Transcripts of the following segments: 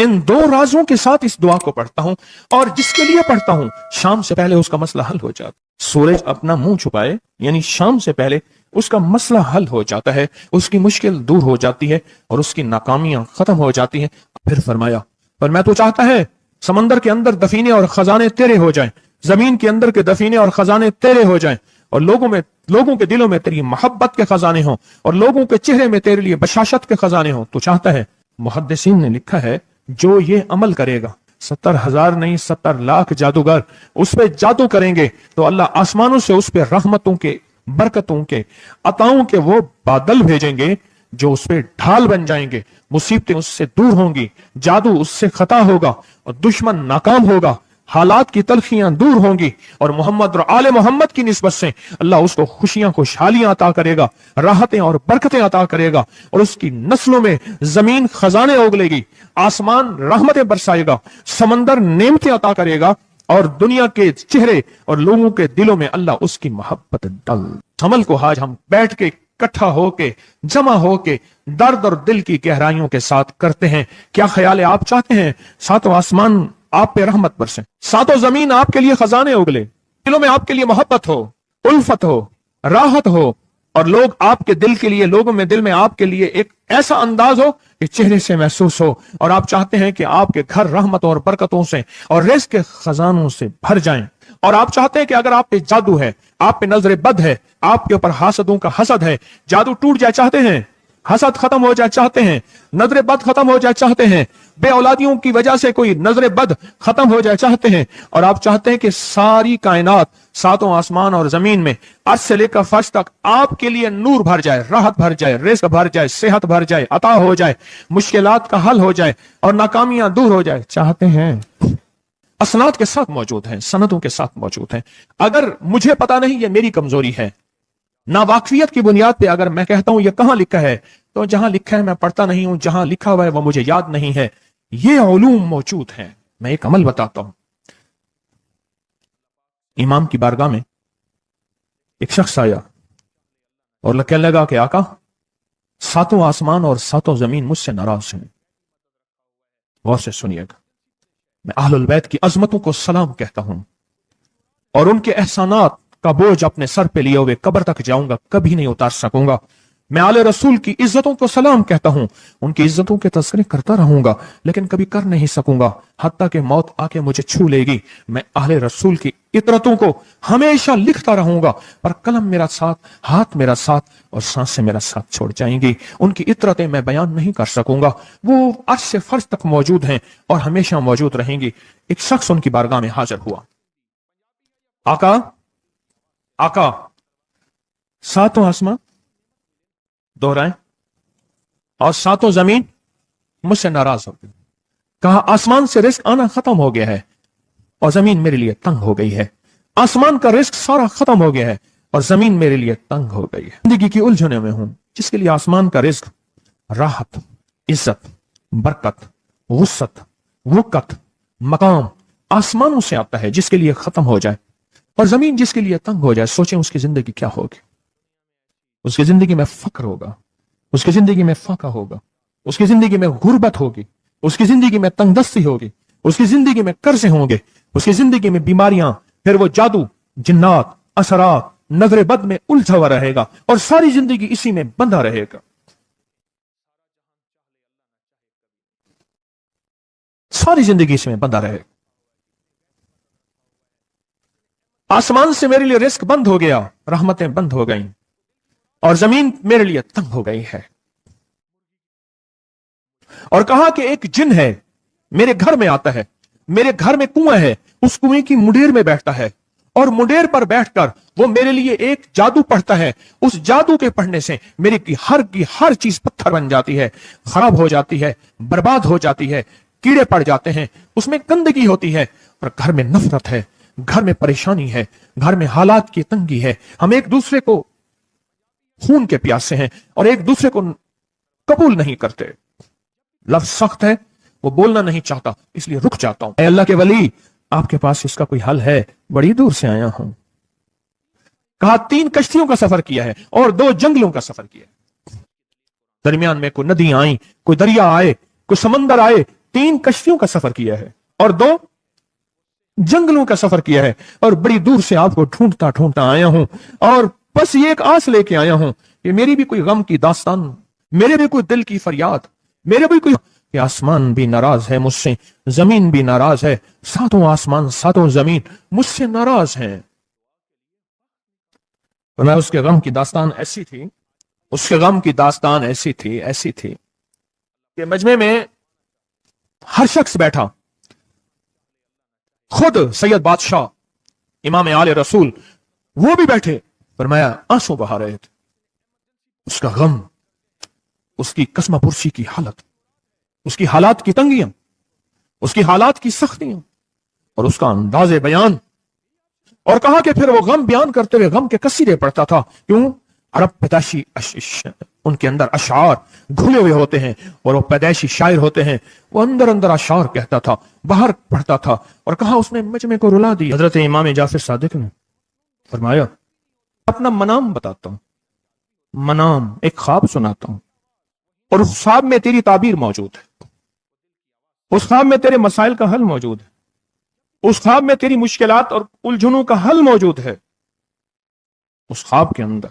इन दो राजों के साथ इस दुआ को पढ़ता हूं, और जिसके लिए पढ़ता हूं शाम से पहले उसका मसला हल हो जाता। सूरज अपना मुंह छुपाए यानी शाम से पहले उसका मसला हल हो जाता है, उसकी मुश्किल दूर हो जाती है और उसकी नाकामियां खत्म हो जाती हैं। फिर फरमाया, पर मैं तो चाहता है समंदर के अंदर दफीने और खजाने तेरे हो जाएं, जमीन के अंदर के दफीने और खजाने तेरे हो जाएं, और लोगों के दिलों में तेरी मोहब्बत के खजाने हों, और लोगों के चेहरे में तेरे लिए बशाशत के खजाने हों। तो चाहता है, मुहद्दिसीन ने लिखा है, जो ये अमल करेगा 70,000 नहीं 70 लाख जादूगर उस पे जादू करेंगे तो अल्लाह आसमानों से उस पे रहमतों के, बरकतों के, अताओं के वो बादल भेजेंगे जो उस पे ढाल बन जाएंगे। मुसीबतें उससे दूर होंगी, जादू उससे खता होगा और दुश्मन नाकाम होगा, हालात की तलखियां दूर होंगी, और मोहम्मद और आले मोहम्मद की निस्बत से अल्लाह उसको खुशियां खुशहालियां अता करेगा, राहतें और बरकतें अता करेगा, और उसकी नस्लों में जमीन खजाने उगलेगी, आसमान रहमतें बरसाएगा, समंदर नेमतें अता करेगा, और दुनिया के चेहरे और लोगों के दिलों में अल्लाह उसकी मोहब्बत डाल। अमल को आज हम बैठ के इकट्ठा होके, जमा होके, दर्द और दिल की गहराइयों के साथ करते हैं। क्या ख्याल है? आप चाहते हैं सातों आसमान आप पे रहमत बरसे, सातों जमीन आपके लिए खजाने उगले, दिलों में आपके लिए मोहब्बत हो, उल्फत हो, राहत हो, और लोग आपके दिल के लिए, लोगों में दिल में आपके लिए एक ऐसा अंदाज हो कि चेहरे से महसूस हो, और आप चाहते हैं कि आपके घर रहमतों और बरकतों से और रिज़्क़ के खजानों से भर जाएं, और आप चाहते हैं कि अगर आप पे जादू है, आप पे नजर बद है, आपके ऊपर हासदों का हसद है, जादू टूट जाए चाहते हैं, हसद खत्म हो जाए चाहते हैं, नजर बद खत्म हो जाए चाहते हैं, बे औलादियों की वजह से कोई नजर बद खत्म हो जाए चाहते हैं, और आप चाहते हैं कि सारी कायनात, सातों आसमान और जमीन में अर्श से लेकर फर्श तक आपके लिए नूर भर जाए, राहत भर जाए, रिज़्क़ भर जाए, सेहत भर जाए, अता हो जाए, मुश्किलात का हल हो जाए और नाकामियां दूर हो जाए चाहते हैं। असनाद के साथ मौजूद हैं, सनदों के साथ मौजूद हैं। अगर मुझे पता नहीं, ये मेरी कमजोरी है, ना वाकफियत की बुनियाद पे अगर मैं कहता हूं ये कहां लिखा है, तो जहां लिखा है मैं पढ़ता नहीं हूं, जहां लिखा हुआ है वो मुझे याद नहीं है। ये उलूम मौजूद हैं। मैं एक अमल बताता हूं। इमाम की बारगाह में एक शख्स आया और कहने लगा कि आका, सातों आसमान और सातों जमीन मुझसे नाराज हैं। गौर से सुनिएगा, मैं अहलुल बैत की अजमतों को सलाम कहता हूं, और उनके एहसानात का बोझ अपने सर पे लिए हुए कब्र तक जाऊंगा, कभी नहीं उतार सकूंगा। मैं आले रसूल की इज्जतों को सलाम कहता हूं, उनकी इज्जतों के तस्करे करता रहूंगा, लेकिन कभी कर नहीं सकूंगा, हत्ता कि मौत आके मुझे छू लेगी। मैं आले रसूल की इतरतों को हमेशा लिखता रहूंगा, पर कलम मेरा साथ, हाथ मेरा साथ और सांसें मेरा साथ छोड़ जाएंगी। उनकी इतरतें मैं बयान नहीं कर सकूंगा, वो अर्श से फर्श तक मौजूद हैं और हमेशा मौजूद रहेंगी। एक शख्स उनकी बारगाह में हाजिर हुआ। आका, आका, सातों आसमान दोहराएं और सातों जमीन मुझसे नाराज हो गई। कहा, आसमान से रिज़्क़ आना खत्म हो गया है और जमीन मेरे लिए तंग हो गई है। आसमान का रिज़्क़ सारा खत्म हो गया है और जमीन मेरे लिए तंग हो गई है। जिंदगी की उलझने में हूं, जिसके लिए आसमान का रिज़्क़, राहत, इज्जत, बरकत, वुसअत, वक़्त, मकाम आसमानों से आता है, जिसके लिए खत्म हो जाए, और जमीन जिसके लिए तंग हो जाए। सोचें उसकी जिंदगी क्या होगी। उसकी जिंदगी में फक्र होगा, उसकी जिंदगी में फाका होगा, उसकी जिंदगी में गुर्बत होगी, उसकी जिंदगी में तंगदस्ती होगी, उसकी जिंदगी में कर्जे होंगे, उसकी जिंदगी में बीमारियां, फिर वो जादू, जिन्नात, असरात, नजर बद में उलझा हुआ रहेगा और सारी जिंदगी इसी में बंधा रहेगा। सारी जिंदगी इसमें बंधा रहेगा। आसमान से मेरे लिए रिज़्क़ बंद हो गया, रहमतें बंद हो गईं और जमीन मेरे लिए तंग हो गई है। और कहा कि एक जिन है, मेरे घर में आता है, मेरे घर में कुआं है, उस कुएं की मुंडेर में बैठता है और मुंडेर पर बैठकर वो मेरे लिए एक जादू पढ़ता है। उस जादू के पढ़ने से मेरी की हर चीज पत्थर बन जाती है, खराब हो जाती है, बर्बाद हो जाती है, कीड़े पड़ जाते हैं, उसमें गंदगी होती है, और घर में नफरत है, घर में परेशानी है, घर में हालात की तंगी है। हम एक दूसरे को खून के प्यासे हैं और एक दूसरे को कबूल नहीं करते। लफ्ज सख्त है, वो बोलना नहीं चाहता, इसलिए रुक जाता हूं। अल्लाह के वली, आपके पास इसका कोई हल है? बड़ी दूर से आया हूं। कहा, 3 कश्तियों का सफर किया है और 2 जंगलों का सफर किया है। दरमियान में कोई नदियां आई, कोई दरिया आए, कोई समंदर आए, 3 कश्तियों का सफर किया है और 2 जंगलों का सफर किया है और बड़ी दूर से आपको ढूंढता ढूंढता आया हूं और बस ये एक आस लेके आया हूं कि मेरी भी कोई गम की दास्तान, मेरे भी कोई दिल की फरियाद, मेरे भी कोई कि आसमान भी नाराज है मुझसे, जमीन भी नाराज है, सातों आसमान सातों जमीन मुझसे नाराज हैं। तो मैं उसके गम की दास्तान ऐसी थी, उसके गम की दास्तान ऐसी थी कि मजमे में हर शख्स बैठा, खुद सैयद बादशाह इमाम आले रसूल वो भी बैठे, फरमाया आंसू बहा रहे थे। उसका गम, उसकी कसम पुरशी की हालत, उसकी हालात की तंगियां, उसकी हालात की सख्तियां और उसका अंदाज़े बयान। और कहा कि फिर वो गम बयान करते हुए गम के कसीरे पढ़ता था। क्यों? अरब पैदाशी उनके अंदर अशार घुले हुए होते हैं और वो पैदाइशी शायर होते हैं। वो अंदर अंदर अशार कहता था, बाहर पढ़ता था। और कहा उसने मजमे को रुला दिया। हजरत इमाम जाफर सादिक ने फरमाया अपना मनाम बताता हूं, मनाम एक ख्वाब सुनाता हूं और उस ख्वाब में तेरी ताबीर मौजूद है, उस ख्वाब में तेरे मसाइल का हल मौजूद है, उस ख्वाब में तेरी मुश्किलात और उलझनों का हल मौजूद है। उस ख्वाब के अंदर,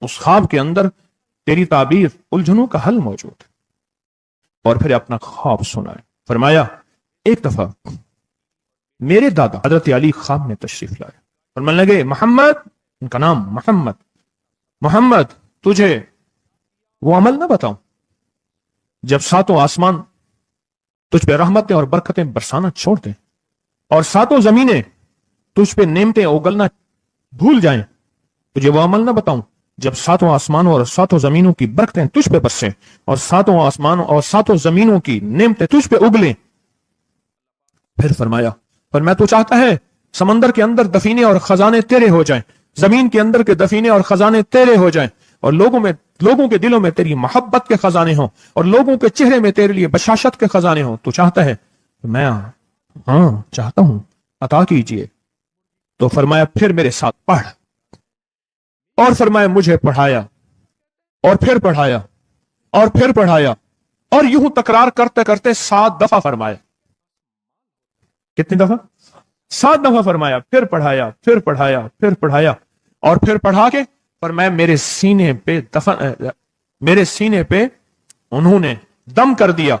उस ख्वाब के अंदर तेरी ताबीर उलझनों का हल मौजूद है। और फिर अपना ख्वाब सुनाए। फरमाया एक दफा मेरे दादा हजरत अली ख्वाब में तशरीफ लाए, फरमाने लगे मोहम्मद, उनका नाम मोहम्मद, मोहम्मद तुझे वो अमल ना बताऊं जब सातों आसमान तुझ पे रहमतें और बरकतें बरसाना छोड़ दें और सातों जमीनें तुझ पे नेमतें उगलना भूल जाएं। तुझे वो अमल ना बताऊं जब सातों आसमानों और सातों जमीनों की बरकतें तुझ पे बरसें और सातों आसमानों और सातों जमीनों की नेमतें तुझ पे उगलें। फिर फरमाया, पर मैं तो चाहता है समंदर के अंदर दफीने और खजाने तेरे हो जाएं, जमीन के अंदर के दफीने और खजाने तेरे हो जाएं और लोगों के दिलों में तेरी मोहब्बत के खजाने हों और लोगों के चेहरे में तेरे लिए बशाशत के खजाने हों। तू चाहता है? मैं हाँ चाहता हूं, अता कीजिए। तो फरमाया फिर मेरे साथ पढ़। और फरमाया मुझे पढ़ाया और फिर पढ़ाया और फिर पढ़ाया और यूं तकरार करते करते 7 दफा फरमाया। कितनी दफा? 7 दफा फरमाया। फिर पढ़ाया, फिर पढ़ाया, फिर पढ़ाया और फिर पढ़ा के फरमाया मेरे सीने पे उन्होंने दम कर दिया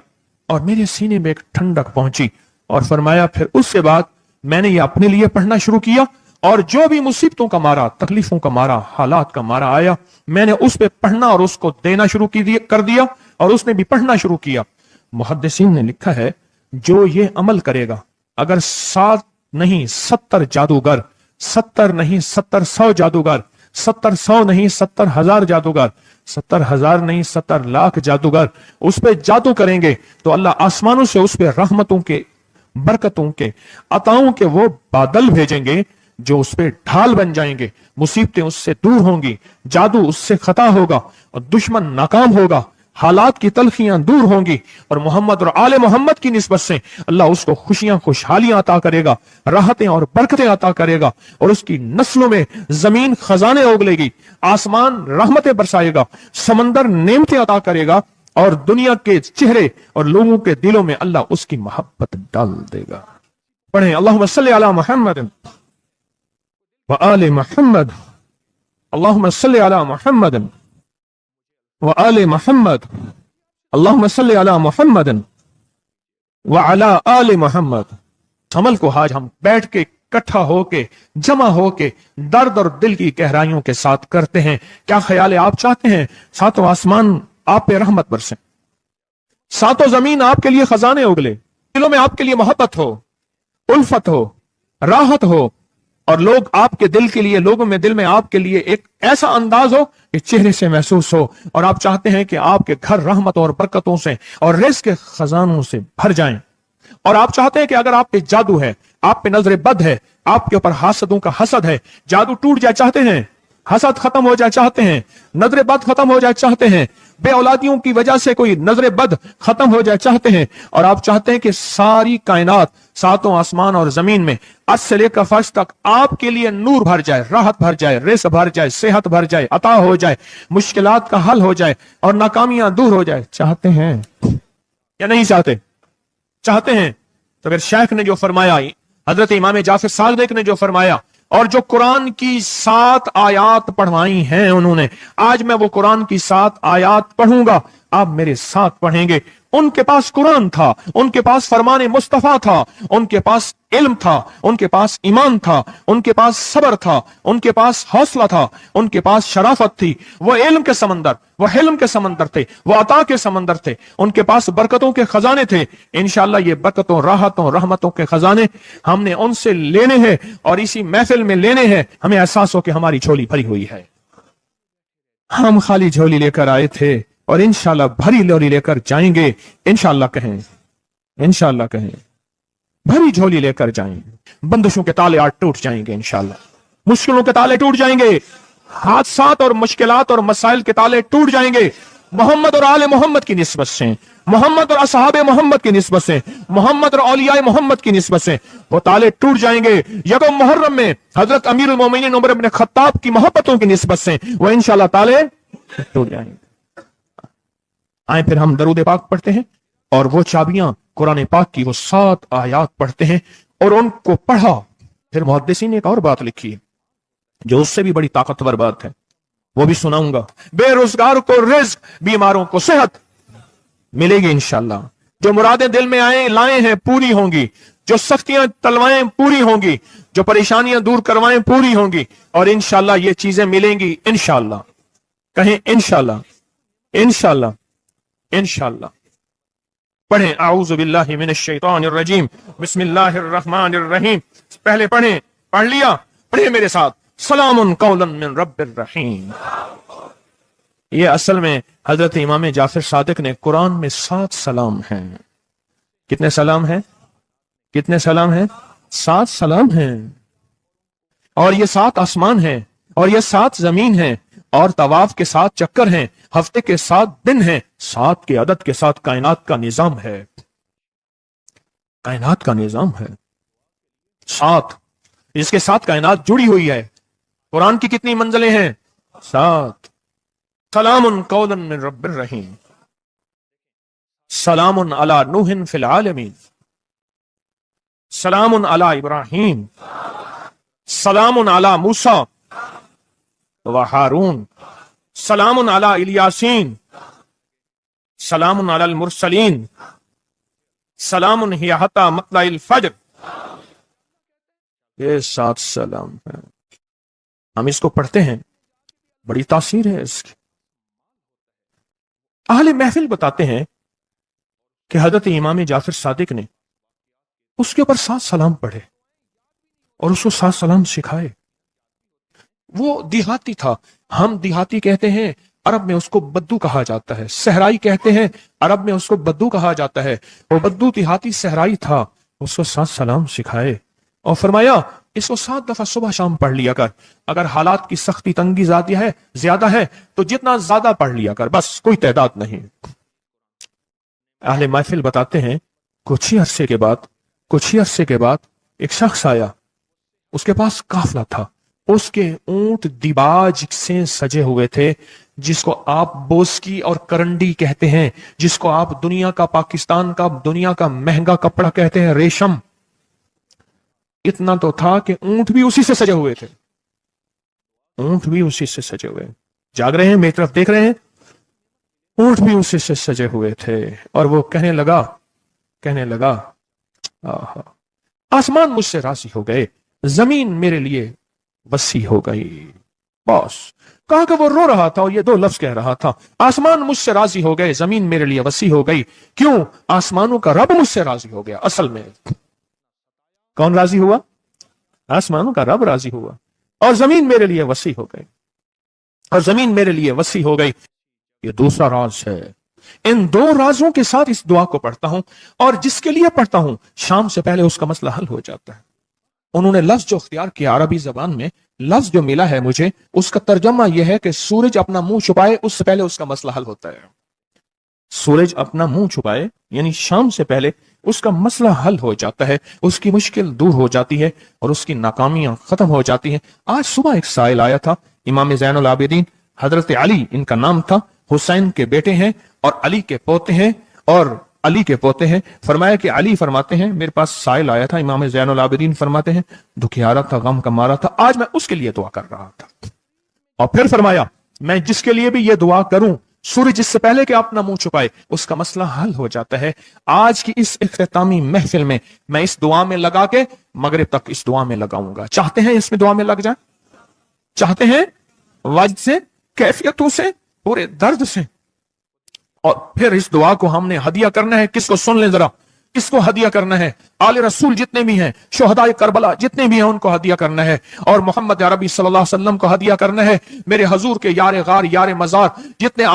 और मेरे सीने में एक ठंडक पहुंची। और फरमाया फिर उसके बाद मैंने ये अपने लिए पढ़ना शुरू किया और जो भी मुसीबतों का मारा, तकलीफों का मारा, हालात का मारा आया, मैंने उस पे पढ़ना और उसको देना शुरू कर दिया और उसने भी पढ़ना शुरू किया। मुहद्दिसीन ने लिखा है जो ये अमल करेगा, अगर 7 नहीं 70 जादूगर, 70 नहीं 70 जादूगर, 70 नहीं 70,000 जादूगर, 70,000 नहीं 70 लाख जादूगर उस पे जादू करेंगे तो अल्लाह आसमानों से उस पे रहमतों के, बरकतों के, अताओं के वो बादल भेजेंगे जो उस पे ढाल बन जाएंगे। मुसीबतें उससे दूर होंगी, जादू उससे खता होगा और दुश्मन नाकाम होगा, हालात की तलखियां दूर होंगी और मोहम्मद और आले मोहम्मद की निस्बत से अल्लाह उसको खुशियां, खुशहालियां अता करेगा, राहतें और बरकतें अता करेगा और उसकी नस्लों में जमीन खजाने उगलेगी, आसमान रहमतें बरसाएगा, समंदर नेमतें अता करेगा और दुनिया के चेहरे और लोगों के दिलों में अल्लाह उसकी मोहब्बत डाल देगा। पढ़े अल्लाहुम्मा सल्ली अला मुहम्मद व आले मुहम्मद, अल्लाहुम्मा सल्ली अला मुहम्मद व आले मुहम्मद, अल्लाहुम्मा सल्ली अला मुहम्मद व अला आले मुहम्मद। अमल को आज हम बैठ के इकट्ठा होके, जमा होके, दर्द और दिल की गहराइयों के साथ करते हैं। क्या ख्याल है? आप चाहते हैं सातों आसमान आप पे रहमत बरसे, सातों जमीन आपके लिए खजाने उगले, दिलों में आपके लिए मोहब्बत हो, उल्फत हो, राहत हो और लोग आपके दिल के लिए, लोगों में दिल में आपके लिए एक ऐसा अंदाज हो कि चेहरे से महसूस हो और आप चाहते हैं कि आपके घर रहमत और बरकतों से और रिज़्क़ के खजानों से भर जाएं। और आप चाहते हैं कि अगर आप पे जादू है, आप पे नजर बद है, आपके ऊपर हासदों का हसद है, जादू टूट जाए चाहते हैं, हसद खत्म हो जाए चाहते हैं, नजर बद खत्म हो जाए चाहते हैं, बे औलादियों की वजह से कोई नजर बद खत्म हो जाए चाहते हैं और आप चाहते हैं कि सारी कायनात, सातों आसमान और जमीन में अर्श से लेकर फर्श तक आपके लिए नूर भर जाए, राहत भर जाए, रिज़्क़ भर जाए, सेहत भर जाए, अता हो जाए, मुश्किलात का हल हो जाए और नाकामियां दूर हो जाए चाहते हैं। या नहीं चाहते? चाहते हैं। तो फिर शेख ने जो फरमाया, हजरत इमाम जाफर सादिक ने जो फरमाया, और जो कुरान की 7 आयात पढ़वाई हैं उन्होंने, आज मैं वो कुरान की 7 आयात पढ़ूंगा, आप मेरे साथ पढ़ेंगे। उनके पास कुरान था, उनके पास फरमाने मुस्तफा था, उनके पास इल्म था, उनके पास ईमान था, उनके पास सब्र था, उनके पास हौसला था, उनके पास शराफत थी। वो इल्म के समंदर, वो हिल्म के समंदर थे, वो अता के समंदर थे, उनके पास बरकतों के खजाने थे। इंशाअल्लाह ये बरकतों, राहतों, रहमतों के खजाने हमने उनसे लेने हैं और इसी महफिल में लेने हैं। हमें एहसास हो कि हमारी झोली भरी हुई है। हम खाली झोली लेकर आए थे और इंशाअल्लाह भरी झोली लेकर जाएंगे। इंशाअल्लाह कहें, इंशाअल्लाह कहें, भरी झोली लेकर जाएंगे। बंदिशों के ताले आज टूट जाएंगे इंशाअल्लाह, मुश्किलों के ताले टूट जाएंगे, हादसात और मुश्किलात और मसाइल के ताले टूट जाएंगे। मोहम्मद और आले मोहम्मद की निस्बत से, मोहम्मद और असहाबे मोहम्मद की निस्बत से, मोहम्मद और औलियाए मोहम्मद की निस्बत से वो ताले टूट जाएंगे। यकम मुहर्रम में हजरत अमीरुल मोमिनीन उमर इब्न खत्ताब की मोहब्बतों की निस्बत से वो इंशाअल्लाह ताले टूट जाएंगे। आए फिर हम दरूद पाक पढ़ते हैं और वो चाबियां कुरान पाक की वो 7 आयात पढ़ते हैं और उनको पढ़ा। फिर मुहद्दिसीन ने एक और बात लिखी है जो उससे भी बड़ी ताकतवर बात है, वो भी सुनाऊंगा। बेरोजगार को रिज्क, बीमारों को सेहत मिलेगी इंशाअल्लाह। जो मुरादें दिल में आए लाए हैं पूरी होंगी, जो सख्तियां तलवाएं पूरी होंगी, जो परेशानियां दूर करवाएं पूरी होंगी और इंशाअल्लाह ये चीजें मिलेंगी इंशाअल्लाह। कहें इंशाअल्लाह, इंशाअल्लाह, इंशाअल्लाह। पढ़ें आऊज़ु बिल्लाहि मिनश शैतानिर रजीम, बिस्मिल्लाहिर रहमानिर रहीम। पहले पढ़ें, पढ़ लिया, पढ़े मेरे साथ, सलामुन कौलन मिन रब्बिर रहीम। ये असल में हजरत इमाम जाफर सादिक ने कुरान में 7 सलाम हैं। कितने सलाम हैं? कितने सलाम हैं? 7 सलाम हैं। और ये 7 आसमान हैं और ये 7 जमीन हैं और तवाफ के 7 चक्कर हैं, हफ्ते के 7 दिन हैं, 7 के अदद के साथ कायनात का निजाम है। कायनात का निजाम है 7, इसके साथ कायनात जुड़ी हुई है। कुरान की कितनी मंजिलें हैं? 7। सलामुन कौलन मिन रब्बिर रहीम, सलामुन अला नूहिन फिल आलमीन, सलामुन अला इब्राहीम, सलामुन अला मूसा व हारून, सलामुन अला इलियासीन, सलामुन अलल मुरसलीन, सलामुन हिया हत्ता मतलाइल फज्र। ये 7 सलाम है। हम इसको पढ़ते हैं, बड़ी तासीर है इसकी। अहले महफिल बताते हैं कि हजरत इमाम जाफर सादिक ने उसके ऊपर 7 सलाम पढ़े और उसको 7 सलाम सिखाए। वो देहाती था, हम देहाती कहते हैं, अरब में उसको बद्दू कहा जाता है। सहराई कहते हैं, अरब में उसको बद्दू कहा जाता है। वो बद्दू देहाती सहराई था, उसको 7 सलाम सिखाए और फरमाया इसको 7 दफा सुबह शाम पढ़ लिया कर। अगर हालात की सख्ती तंगी ज्यादा है तो जितना ज्यादा पढ़ लिया कर, बस कोई तादाद नहीं। अहले महफिल बताते हैं कुछ ही अरसे के बाद एक शख्स आया, उसके पास काफला था, उसके ऊंट दिबाज से सजे हुए थे, जिसको आप बोस्की और करंडी कहते हैं, जिसको आप दुनिया का, पाकिस्तान का दुनिया का महंगा कपड़ा कहते हैं, रेशम। इतना तो था कि ऊंट भी उसी से सजे हुए थे, ऊंट भी उसी से सजे हुए। जाग रहे हैं, मेरी तरफ देख रहे हैं, ऊंट भी उसी से सजे हुए थे। और वो कहने लगा आहा, आसमान मुझसे राजी हो गए, जमीन मेरे लिए वसी हो गई। बस कहा कि वो रो रहा था और ये 2 लफ्ज कह रहा था, आसमान मुझसे राजी हो गए, जमीन मेरे लिए वसी हो गई। क्यों? आसमानों का रब मुझसे राजी हो गया। असल में कौन राजी हुआ? आसमानों का रब राजी हुआ और जमीन मेरे लिए वसी हो गई, और जमीन मेरे लिए वसी हो गई। ये दूसरा राज है। इन 2 राजों के साथ इस दुआ को पढ़ता हूं और जिसके लिए पढ़ता हूं शाम से पहले उसका मसला हल हो जाता है। उन्होंने लफ्ज जो इख्तियार किया अरबी जबान में, लफ्ज जो मिला है मुझे, उसका तर्जमा यह है कि सूरज अपना मुंह छुपाए उससे पहले उसका मसला हल होता है। सूरज अपना मुंह छुपाए यानी शाम से पहले उसका मसला हल हो जाता है, उसकी मुश्किल दूर हो जाती है और उसकी नाकामियां खत्म हो जाती हैं। आज सुबह एक साइल आया था, इमाम ज़ैनुल आबिदीन हजरत अली इनका नाम था, हुसैन के बेटे हैं और अली के पोते हैं, और अली के पोते हैं। फरमाया कि अली फरमाते हैं मेरे पास साइल आया था, इमाम ज़ैनुल आबिदीन फरमाते हैं दुखियारा था, गम का मारा था, आज मैं उसके लिए दुआ कर रहा था। और फिर फरमाया मैं जिसके लिए भी ये दुआ करूं, सूरज इससे पहले कि अपना मुंह छुपाए उसका मसला हल हो जाता है। आज की इस इख्तितामी महफिल में मैं इस दुआ में लगा के मगरिब तक इस दुआ में लगाऊंगा। चाहते हैं इसमें दुआ में लग जाए? चाहते हैं वजद से, कैफियतों से, पूरे दर्द से। और फिर इस दुआ को हमने हदिया करना है। किसको? सुन लें जरा, किसको हदिया करना है? आले रसूल जितने भी हैं, शुहदाए करबला जितने भी हैं, उनको हदिया करना है। और मोहम्मद अरबी सल्लल्लाहु अलैहि वसल्लम को हदिया करना है। मेरे हजूर के यार गार यार मजार जितने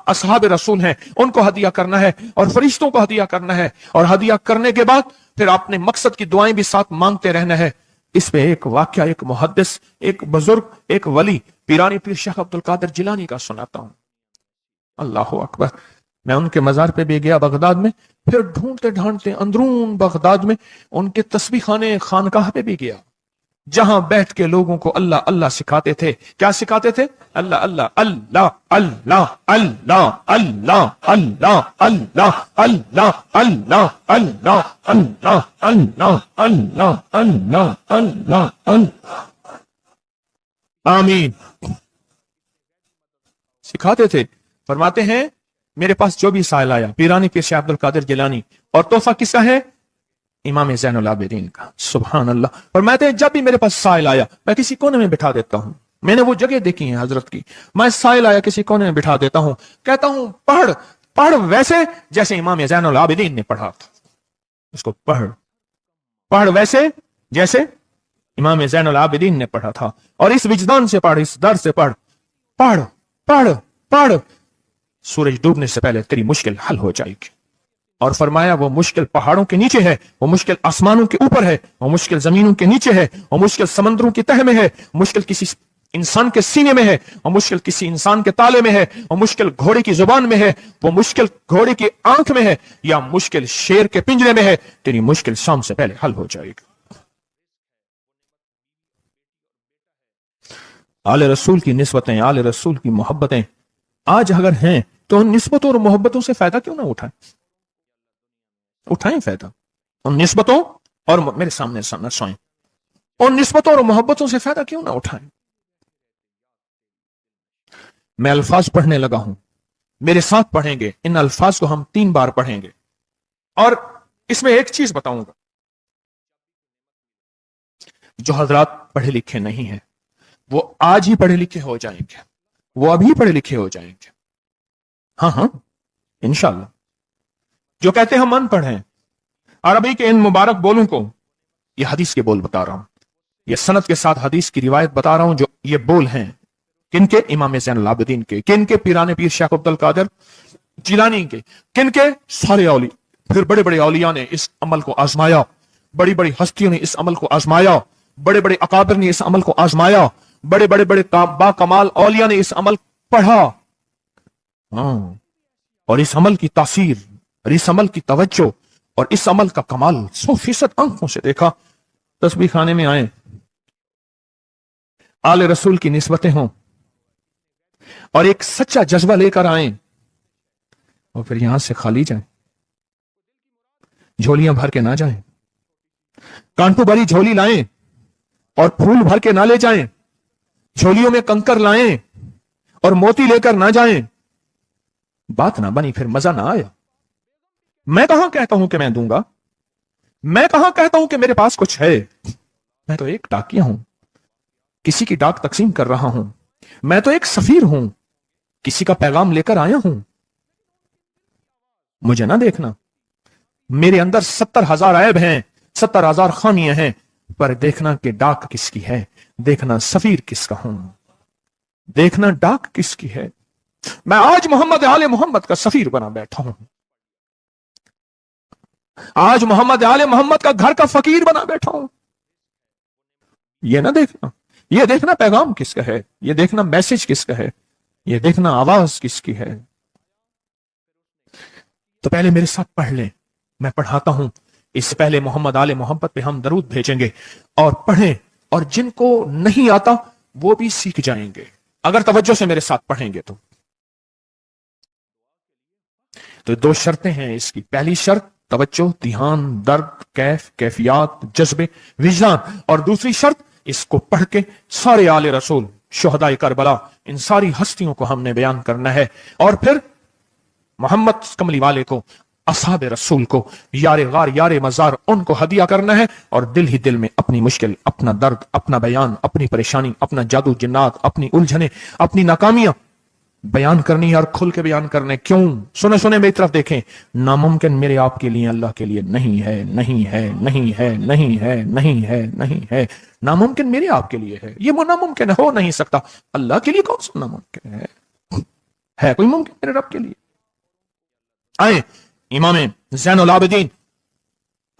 असहाब रसूल हैं उनको हदिया करना है, और फरिश्तों को हदिया करना है। और हदिया करने के बाद फिर अपने मकसद की दुआएं भी साथ मांगते रहना है। इस पे एक वाक्या, एक मुहद्दिस, एक बुजुर्ग, एक वली पीरानी पीर शेख अब्दुल कादिर जिलानी का सुनाता हूं। अल्लाह अकबर। मैं उनके मजार पे भी गया बगदाद में, फिर ढूंढते ढांढते अंदरून बगदाद में उनके तस्बीह खाने खानकाह पे भी गया, जहां बैठ के लोगों को अल्लाह अल्लाह सिखाते थे। क्या सिखाते थे? अल्लाह अल्लाह अल्लाह अल्लाह अल्लाह अल्लाह अल्लाह अल्लाह अल्लाह अल्लाह अल्लाह अल्लाह अल्लाह अल्लाह अल्लाह अल्लाह अल्लाह आमीन सिखाते थे। फरमाते हैं मेरे पास जो भी साइल आया, पीरानी पीर शेख अब्दुल कादिर जिलानी, और तोहफा किसका है? इमाम ज़ैनुल आबिदीन का। सुभान अल्लाह। फरमाते हैं जब भी मेरे पास साइल आया मैं किसी कोने में बिठा देता हूं। मैंने वो जगह देखी है हजरत की, मैं साइल आया किसी कोने में बिठा देता हूं, कहता हूं पढ़ पढ़ वैसे जैसे इमाम ज़ैनुल आबिदीन ने पढ़ा था। उसको पढ़ पढ़ वैसे जैसे इमाम ज़ैनुल आबिदीन ने पढ़ा था, और इस विजदान से पढ़, इस दर से पढ़, पढ़ पढ़ पढ़, सूरज डूबने से पहले तेरी मुश्किल हल हो जाएगी। और फरमाया वो मुश्किल पहाड़ों के नीचे है, वो मुश्किल आसमानों के ऊपर है, वो मुश्किल जमीनों के नीचे है, वो मुश्किल समंदरों की तह में है, मुश्किल किसी इंसान के सीने में है, वो मुश्किल किसी इंसान के ताले में है, वो मुश्किल घोड़े की जुबान में है, वो मुश्किल घोड़े की आंख में है, या मुश्किल शेर के पिंजरे में है। तेरी मुश्किल शाम से पहले हल हो जाएगी। आले रसूल की निस्बतें, आले रसूल की मोहब्बतें आज अगर हैं तो उन निस्बतों और मोहब्बतों से फायदा क्यों ना उठाएं? उठाएं फायदा उन निस्बतों और मेरे सामने सोएं, उन निस्बतों और मोहब्बतों से फायदा क्यों ना उठाएं? मैं अल्फाज पढ़ने लगा हूं, मेरे साथ पढ़ेंगे। इन अल्फाज को हम 3 बार पढ़ेंगे, और इसमें एक चीज बताऊंगा, जो हजरात पढ़े लिखे नहीं हैं वो आज ही पढ़े लिखे हो जाएंगे, वो अभी पढ़े लिखे हो जाएंगे। हाँ इंशाअल्लाह। जो कहते हैं हम अनपढ़ हैं, अरबी के इन मुबारक बोलों को, ये हदीस के बोल बता रहा हूं, ये सनद के साथ हदीस की रिवायत बता रहा हूं। जो ये बोल हैं किनके? इमाम ज़ैनुल आबिदीन के। किनके? पीराने पीर शेख अब्दुल कादिर जिलानी के। किनके? सारे औली। फिर बड़े बड़े औलिया ने इस अमल को आजमाया, बड़ी बड़ी हस्तियों ने इस अमल को आजमाया, बड़े बड़े अकाबिर ने इस अमल को आजमाया, बड़े बड़े बड़े बाकमाल औलिया ने इस अमल पढ़ा। और इस अमल की तासीर और इस अमल की तवज्जो और इस अमल का कमाल 100% आंखों से देखा। तस्बीह खाने में आए, आले रसूल की निस्बतें हों, और एक सच्चा जज्बा लेकर आए, और फिर यहां से खाली जाएं, झोलियां भर के ना जाएं, कांटों भरी झोली लाएं और फूल भर के ना ले जाएं, झोलियों में कंकर लाएं और मोती लेकर ना जाएं। बात ना बनी, फिर मजा ना आया। मैं कहां कहता हूं कि मैं दूंगा, मैं कहां कहता हूं कि मेरे पास कुछ है। मैं तो एक डाकिया हूं, किसी की डाक तकसीम कर रहा हूं। मैं तो एक सफीर हूं, किसी का पैगाम लेकर आया हूं। मुझे ना देखना, मेरे अंदर 70,000 ऐब हैं, 70,000 खामियां हैं, पर देखना कि डाक किसकी है, देखना सफीर किसका हूं, देखना डाक किसकी है। मैं आज मोहम्मद आले मोहम्मद का सफीर बना बैठा हूं, आज मोहम्मद आले मोहम्मद का घर का फकीर बना बैठा हूं। ये ना देखना, ये देखना पैगाम किसका है, ये देखना मैसेज किसका है, ये देखना आवाज किसकी है। तो पहले मेरे साथ पढ़ लें, मैं पढ़ाता हूं। इससे पहले मोहम्मद आले मोहम्मद पे हम दरूद भेजेंगे और पढ़ें, और जिनको नहीं आता वो भी सीख जाएंगे अगर तवज्जो से मेरे साथ पढ़ेंगे। तो تو दो शर्तें हैं इसकी। पहली शर्त तवज्जो, ध्यान, दर्द, कैफियात, जज्बे, विजदान। और दूसरी शर्त, इसको पढ़ के सारे आले रसूल, शुहदाए करबला, इन सारी हस्तियों को हमने बयान करना है। और फिर मोहम्मद कमली वाले को, असहाब रसूल को, यार गार यार मजार, उनको हदिया करना है। और दिल ही दिल में अपनी मुश्किल, अपना दर्द, अपना बयान, अपनी परेशानी, अपना जादू जिन्नात, अपनी उलझने, अपनी नाकामियां बयान करनी और खुल के बयान करने। क्यों? सुने सुने मेरी तरफ देखें। नामुमकिन मेरे आपके लिए, अल्लाह के लिए नहीं है, नहीं है, नहीं है, नहीं है, नहीं है, नहीं है। नामुमकिन मेरे आपके लिए है, ये वो नामुमकिन हो नहीं सकता। अल्लाह के लिए कौन सा नामुमकिन है कोई मुमकिन मेरे रब के लिए? आए इमाम ज़ैनुल आबिदीन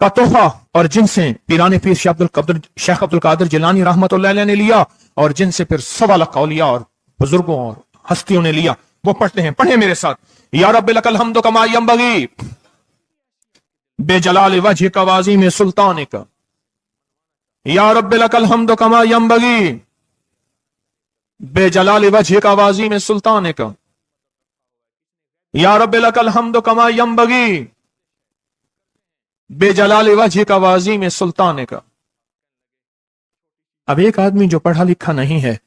का तोहफा, और जिनसे पीराने पीर शेख अब्दुल कादिर जिलानी रहमतुल्लाह अलैह ने लिया, और जिनसे फिर सवा लाख औलिया और बुजुर्गों और हस्तियों ने लिया, वो पढ़ते हैं। पढ़े मेरे साथ। या रब्बी लकल हम्दु कमा यंबगी बेजलाल वजह का वाजी में सुल्तान का। या रब्बी लकल हम्दु कमा यंबगी बेजलाल वजह का वाजी में सुल्तान का। या रब्बी लकल हम्दु कमा यंबगी बेजलाल वजह का वाजी में सुल्तान का। अब एक आदमी जो पढ़ा लिखा नहीं है,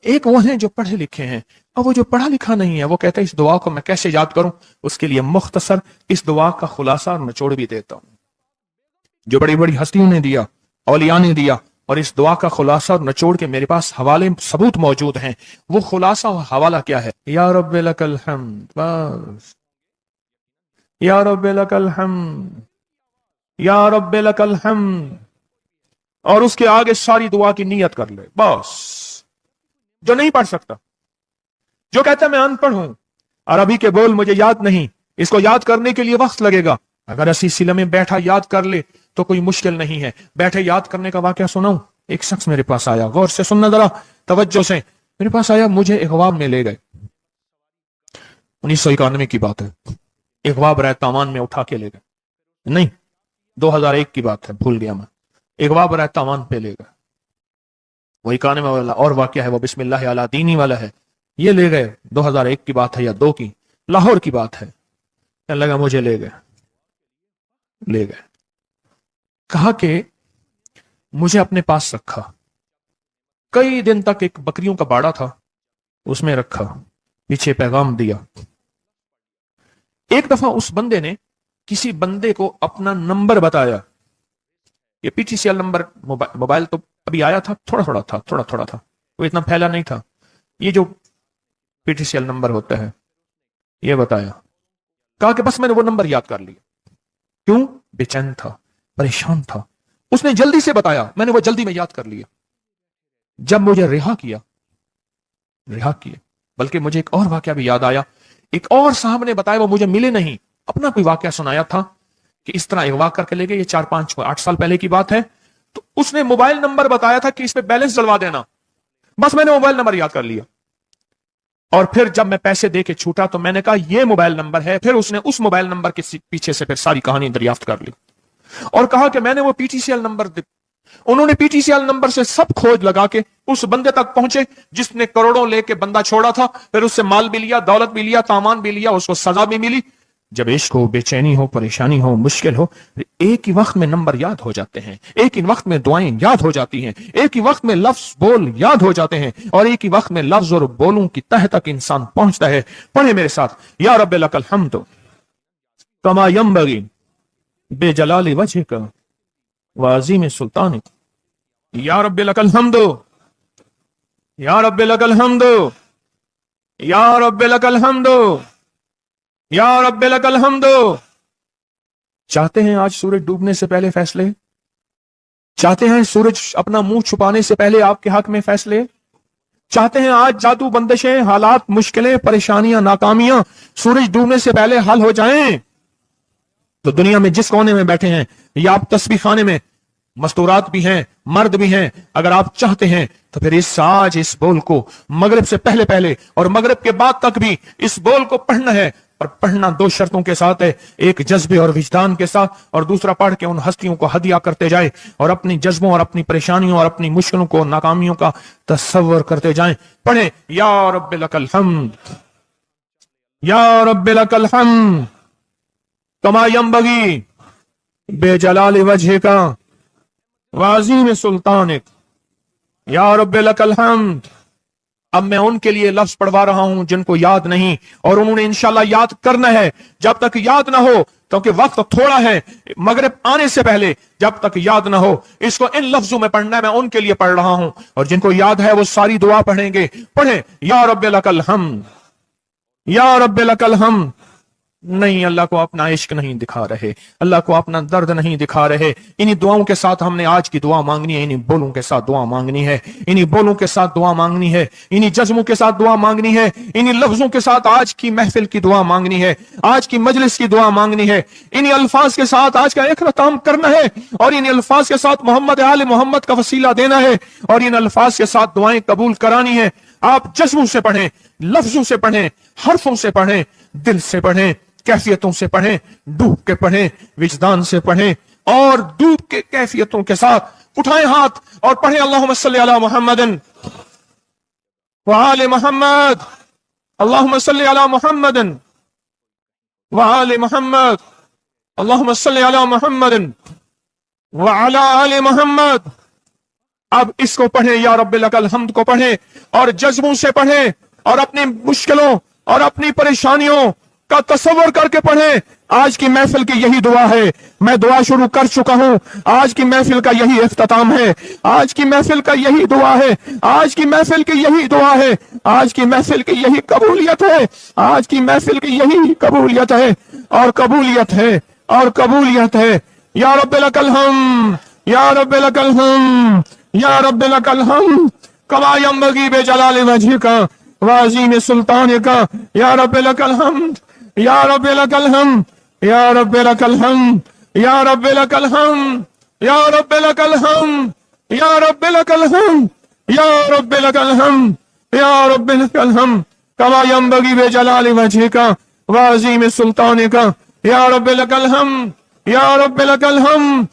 एक वो है जो पढ़े लिखे हैं, और वो जो पढ़ा लिखा नहीं है वो कहता है इस दुआ को मैं कैसे याद करूं। उसके लिए मुख्तसर इस दुआ का खुलासा और निचोड़ भी देता हूं, जो बड़ी बड़ी हस्तियों ने दिया, औलिया ने दिया। और इस दुआ का खुलासा और निचोड़ के मेरे पास हवाले सबूत मौजूद हैं। वो खुलासा और हवाला क्या है? या रब्बी लकल हम्द, बस। या रब्बी लकल हम्द, या रब्बी लकल हम्द। और उसके आगे सारी दुआ की नियत कर ले, बस। जो नहीं पढ़ सकता, जो कहता है मैं अनपढ़ हूं, अरबी के बोल मुझे याद नहीं, इसको याद करने के लिए वक्त लगेगा, अगर इसी सिले में बैठा याद कर ले तो कोई मुश्किल नहीं है। बैठे याद करने का वाकया सुनाऊं। एक शख्स मेरे पास आया, गौर से सुनना जरा, तवज्जो से। मेरे पास आया, मुझे इकवाब में ले गए। 1991 की बात है। इकवाब राय तावान में उठा के ले गए, नहीं 2001 की बात है, भूल गया मैं। इकवाब राय तावान पे ले गए। वही काने में वाला और वाकया है, वो बिस्मिल्लाह अला दीनी वाला है। ये ले गए, 2001 की बात है या 2 की, लाहौर की बात है। कहने लगा मुझे ले गए। कहा कि मुझे अपने पास रखा। कई दिन तक एक बकरियों का बाड़ा था, उसमें रखा, पीछे पैगाम दिया। एक दफा उस बंदे ने किसी बंदे को अपना नंबर बताया। ये PTCL नंबर, मोबाइल तो अभी आया था, थोड़ा थोड़ा था, वो इतना फैला नहीं था। ये जो PTCL नंबर होता है, ये बताया। कहा कि बस मैंने वो नंबर याद कर लिया। क्यों? बेचैन था, परेशान था। उसने जल्दी से बताया, मैंने वो जल्दी में याद कर लिया। जब मुझे रिहा किया, बल्कि मुझे एक और वाकया भी याद आया। एक और साहब ने बताया, वो मुझे मिले नहीं, अपना कोई वाकया सुनाया था कि इस तरह अगवा करके ले गए। ये 4-5-8 साल पहले की बात है। तो उसने मोबाइल नंबर बताया था कि इस पे बैलेंस डलवा देना। बस मैंने मोबाइल नंबर याद कर लिया। और फिर जब मैं पैसे दे के छूटा तो मैंने कहा ये मोबाइल नंबर है। फिर उसने उस मोबाइल नंबर के पीछे से फिर सारी कहानी दरियाफ्त कर ली और कहा कि मैंने वो PTCL नंबर, उन्होंने PTCL नंबर से सब खोज लगा के उस बंदे तक पहुंचे जिसने करोड़ों लेके बंदा छोड़ा था। फिर उससे माल भी लिया, दौलत भी लिया, सामान भी लिया, उसको सजा भी मिली। जब इश्क हो, बेचैनी हो, परेशानी हो, मुश्किल हो, एक ही वक्त में नंबर याद हो जाते हैं, एक ही वक्त में दुआएं याद हो जाती हैं, एक ही वक्त में लफ्ज बोल याद हो जाते हैं, और एक ही वक्त में लफ्ज और बोलों की तह तक इंसान पहुंचता है। पढ़े मेरे साथ। या रब्बी लकल हम्दु कमा यंबगी बेजलाल वजहिक व अज़ीम सुल्तानिक। या रब्बी लकल हम्दु, या रब्बी लकल हम्दु, या रब्बी लकल हम्दु, या रब्बी लकल हम्दु। चाहते हैं आज सूरज डूबने से पहले फैसले? चाहते हैं सूरज अपना मुंह छुपाने से पहले आपके हक में फैसले? चाहते हैं आज जादू, बंदिशें, हालात, मुश्किलें, परेशानियां, नाकामियां सूरज डूबने से पहले हल हो जाएं? तो दुनिया में जिस कोने में बैठे हैं, या आप तस्बीह खाने में, मस्तूरात भी हैं, मर्द भी हैं, अगर आप चाहते हैं तो फिर इस बोल को मगरिब से पहले पहले और मगरिब के बाद तक भी इस बोल को पढ़ना है। और पढ़ना 2 शर्तों के साथ है, एक जज्बे और विजदान के साथ, और दूसरा पढ़ के उन हस्तियों को हदिया करते जाए और अपनी जज्बों और अपनी परेशानियों और अपनी मुश्किलों को, नाकामियों का तसव्वुर करते जाएं। पढ़े या रब्बी लकल हम्द, या रब्बी लकल हम्द, कमा यंबगी बेजलाल वजहिका वाज़ीम सुल्तानिक या रब्बे लकल हम्द। अब मैं उनके लिए लफ्ज पढ़वा रहा हूं जिनको याद नहीं, और उन्होंने इंशाल्लाह याद करना है। जब तक याद ना हो, क्योंकि वक्त थोड़ा है, मगरिब आने से पहले जब तक याद ना हो, इसको इन लफ्जों में पढ़ना है। मैं उनके लिए पढ़ रहा हूं, और जिनको याद है वो सारी दुआ पढ़ेंगे। पढ़े या रब्बे लकल हम्द, या रब्बे लकल हम्द। नहीं, अल्लाह को अपना इश्क नहीं दिखा रहे, अल्लाह को अपना दर्द नहीं दिखा रहे। इन्हीं दुआओं के साथ हमने आज की दुआ मांगनी है, इन्हीं बोलों के साथ दुआ मांगनी है, इन्हीं बोलों के साथ दुआ मांगनी है, इन्हीं जज्मों के साथ दुआ मांगनी है, इन्हीं लफ्जों के साथ आज की महफिल की दुआ मांगनी है, आज की मजलिस की दुआ मांगनी है। इन्हीं अल्फाज के साथ आज का इख्तिताम करना है, और इन अल्फाज के साथ मोहम्मद आले मोहम्मद का वसीला देना है, और इन अल्फाज के साथ दुआएं कबूल करानी है। आप जज्बों से पढ़ें, लफ्जों से पढ़ें, हरफों से पढ़ें, दिल से पढ़ें, कैफियतों से पढ़ें, डूब के पढ़ें, विजदान से पढ़ें, और डूब के कैफियतों के साथ उठाएं हाथ और पढ़ें अल्लाहुम्मा सल्ली अला मुहम्मदिन व आले मुहम्मद, अल्लाहुम्मा सल्ली अला मुहम्मदिन व आले मुहम्मद, अल्लाहुम्मा सल्ली अला मुहम्मदिन व अला आले मुहम्मद। अब इसको पढ़ें, या रब्बे लकल हम्द को पढ़ें, और जज्बों से पढ़ें, और अपनी मुश्किलों और अपनी परेशानियों का तसव्वुर करके पढ़ें। आज की महफिल की यही दुआ है, मैं दुआ शुरू कर चुका हूं, आज की महफिल का यही इख्तिताम है, आज की महफिल का यही दुआ है, आज की महफिल की यही दुआ है, आज की महफिल की यही कबूलियत है, आज की महफिल की यही कबूलियत है, और कबूलियत है, और कबूलियत है। या रब्बे लकल हम्द, या रब्बे लकल हम्द, या रब्बे लकल हम्द, कमा यंबगी बेजलाल वजहिका वाज़ीम सुल्तानिका, या रब्बे लकल हम्द, या रब्बे लकल हम्द, या रब्बे लकल हम्द, या रब्बे लकल हम्द, या रब्बे लकल हम्द, या रब्बे लकल हम्द, या रब्बे लकल हम्द, या रब्बे लकल हम्द, कमा यंबगी बेजलाल वजहिका वाज़ीम सुल्तानिका, या रब्बे लकल हम्द, या रब्बे लकल हम्द।